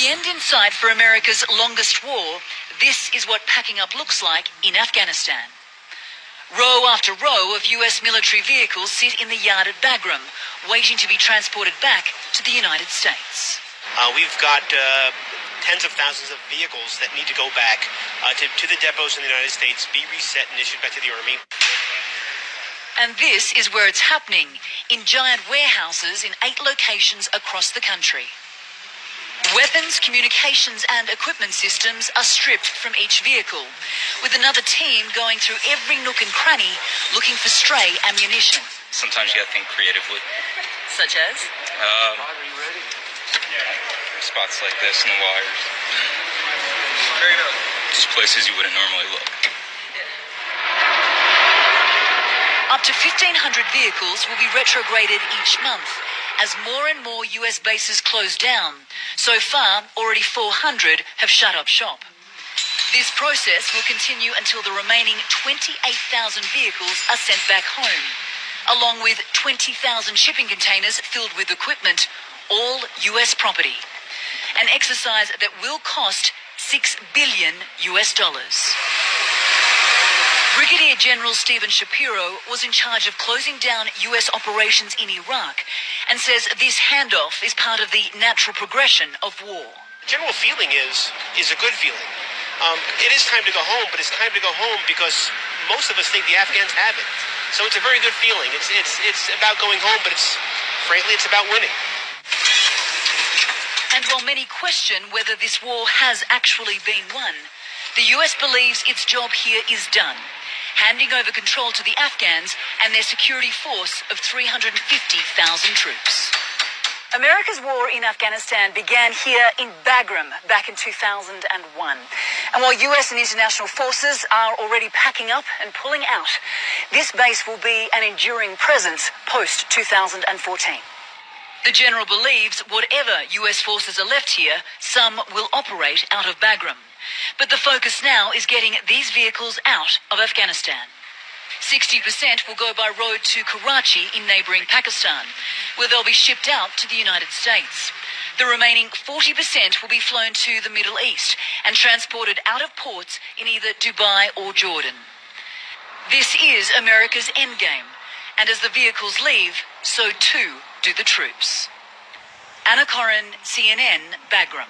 the end in sight for America's longest war, this is what packing up looks like in Afghanistan. Row after row of US military vehicles sit in the yard at Bagram, waiting to be transported back to the United States. We've got tens of thousands of vehicles that need to go back to the depots in the United States, be reset and issued back to the Army. And this is where it's happening, in giant warehouses in 8 locations across the country. Weapons, communications and equipment systems are stripped from each vehicle, with another team going through every nook and cranny looking for stray ammunition. Sometimes you gotta think creatively. Such as? Spots like this and the wires. Just places you wouldn't normally look. Up to 1,500 vehicles will be retrograded each month as more and more US bases close down. So far, already 400 have shut up shop. This process will continue until the remaining 28,000 vehicles are sent back home, along with 20,000 shipping containers filled with equipment, all US property. An exercise that will cost $6 billion. Brigadier General Stephen Shapiro was in charge of closing down US operations in Iraq and says this handoff is part of the natural progression of war. General feeling is a good feeling. It is time to go home, but it's time to go home because most of us think the Afghans have it. So it's a very good feeling. It's about going home, but frankly, it's about winning. And while many question whether this war has actually been won, the US believes its job here is done, handing over control to the Afghans and their security force of 350,000 troops. America's war in Afghanistan began here in Bagram back in 2001. And while US and international forces are already packing up and pulling out, this base will be an enduring presence post-2014. The general believes whatever US forces are left here, some will operate out of Bagram. But the focus now is getting these vehicles out of Afghanistan. 60% will go by road to Karachi in neighbouring Pakistan, where they'll be shipped out to the United States. The remaining 40% will be flown to the Middle East and transported out of ports in either Dubai or Jordan. This is America's endgame, and as the vehicles leave, so too do the troops. Anna Corrin, CNN, Bagram.